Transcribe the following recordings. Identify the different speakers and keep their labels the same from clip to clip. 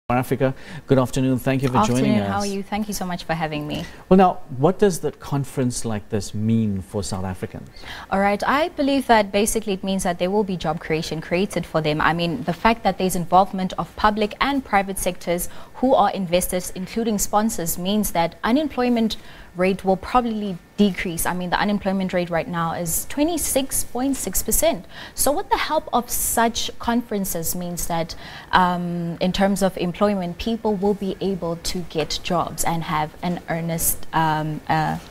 Speaker 1: Africa. Good afternoon. Thank you for joining us.
Speaker 2: How are you? Thank you so much for having me.
Speaker 1: Well, now, what does the conference like this mean for South Africans?
Speaker 2: All right. I believe that basically it means that there will be job creation created for them. I mean, the fact that there's involvement of public and private sectors who are investors, including sponsors, means that unemployment rate will probably decrease. I mean, the unemployment rate right now is 26.6%. So with the help of such conferences means that in terms of employment, people will be able to get jobs and have an earnest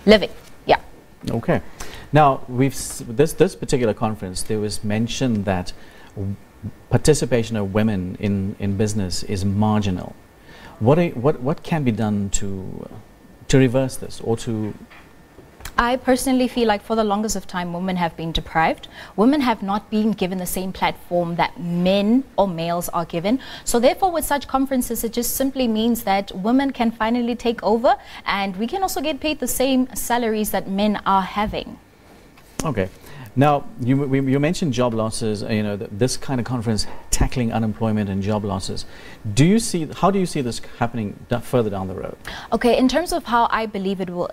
Speaker 2: living. Yeah.
Speaker 1: Okay. Now, this particular conference, there was mentioned that participation of women in business is marginal. What can be done to reverse this, or to...
Speaker 2: I personally feel like for the longest of time, women have been deprived. Women have not been given the same platform that men or males are given. So therefore, with such conferences, it just simply means that women can finally take over, and we can also get paid the same salaries that men are having.
Speaker 1: Okay. Now, you mentioned job losses, this kind of conference tackling unemployment and job losses. How do you see this happening further down the road?
Speaker 2: Okay, in terms of how I believe it will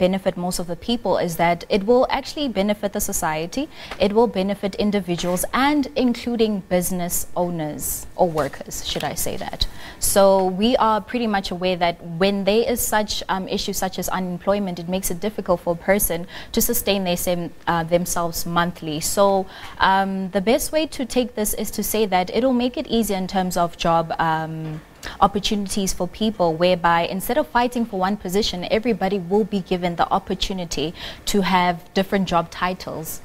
Speaker 2: benefit most of the people is that it will actually benefit the society, it will benefit individuals, and including business owners or workers, should I say that. So we are pretty much aware that when there is such issues such as unemployment, it makes it difficult for a person to sustain themselves monthly. So the best way to take this is to say that it'll make it easier in terms of job opportunities for people, whereby instead of fighting for one position, everybody will be given the opportunity to have different job titles.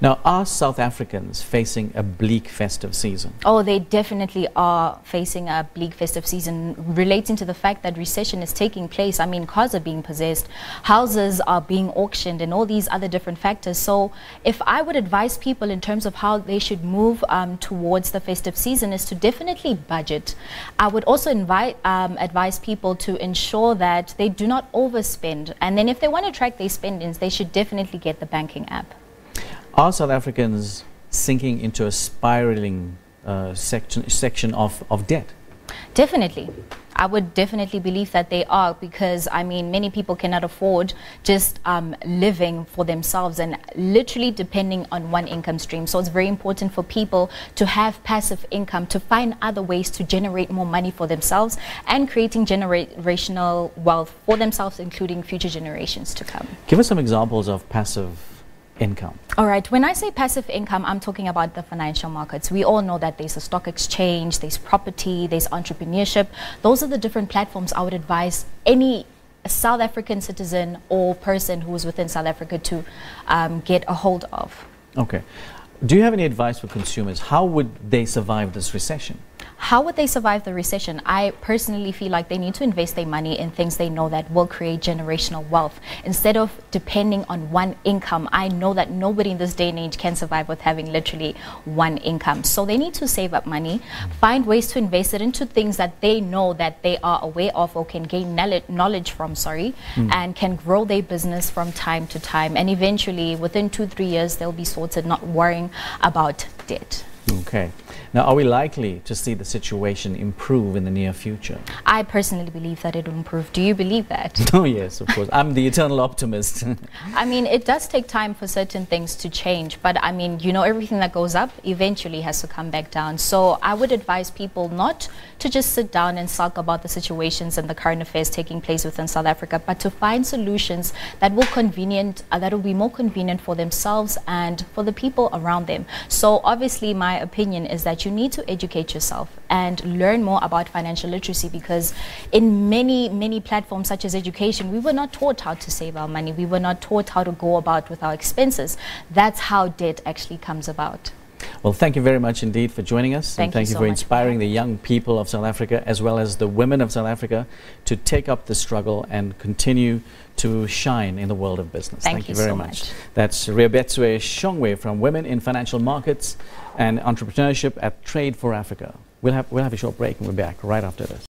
Speaker 1: Now, are South Africans facing a bleak festive season?
Speaker 2: Oh, they definitely are facing a bleak festive season, relating to the fact that recession is taking place. I mean, cars are being possessed, houses are being auctioned, and all these other different factors. So if I would advise people in terms of how they should move towards the festive season, is to definitely budget. I would also advise people to ensure that they do not overspend. And then if they want to track their spendings, they should definitely get the banking app.
Speaker 1: Are South Africans sinking into a spiraling section of debt?
Speaker 2: Definitely. I would definitely believe that they are, because I mean, many people cannot afford just living for themselves and literally depending on one income stream. So it's very important for people to have passive income, to find other ways to generate more money for themselves and creating generational wealth for themselves, including future generations to come.
Speaker 1: Give us some examples of passive income.
Speaker 2: All right, when I say passive income, I'm talking about the financial markets. We all know that there's a stock exchange, there's property, there's entrepreneurship. Those are the different platforms I would advise any South African citizen or person who is within South Africa to get a hold of.
Speaker 1: Okay. Do you have any advice for consumers? How would they survive this recession?
Speaker 2: How would they survive the recession? I personally feel like they need to invest their money in things they know that will create generational wealth. Instead of depending on one income, I know that nobody in this day and age can survive with having literally one income. So they need to save up money, find ways to invest it into things that they know that they are aware of or can gain knowledge from, and can grow their business from time to time. And eventually, within 2-3 years, they'll be sorted, not worrying about debt.
Speaker 1: Okay. Now, are we likely to see the situation improve in the near future?
Speaker 2: I personally believe that it will improve. Do you believe that?
Speaker 1: Oh, yes, of course. I'm the eternal optimist.
Speaker 2: I mean, it does take time for certain things to change. But, I mean, everything that goes up eventually has to come back down. So I would advise people not to just sit down and sulk about the situations and the current affairs taking place within South Africa, but to find solutions that will be more convenient for themselves and for the people around them. So obviously, my opinion is that you need to educate yourself and learn more about financial literacy, because in many platforms such as education, we were not taught how to save our money. We were not taught how to go about with our expenses. That's how debt actually comes about.
Speaker 1: Well, thank you very much indeed for joining us.
Speaker 2: Thank
Speaker 1: you
Speaker 2: so
Speaker 1: for
Speaker 2: much
Speaker 1: inspiring the young people of South Africa, as well as the women of South Africa, to take up the struggle and continue to shine in the world of business.
Speaker 2: Thank you very
Speaker 1: so
Speaker 2: much.
Speaker 1: That's Reabetswe Shongwe from Women in Financial Markets and Entrepreneurship at Trade for Africa. We'll have a short break and we'll be back right after this.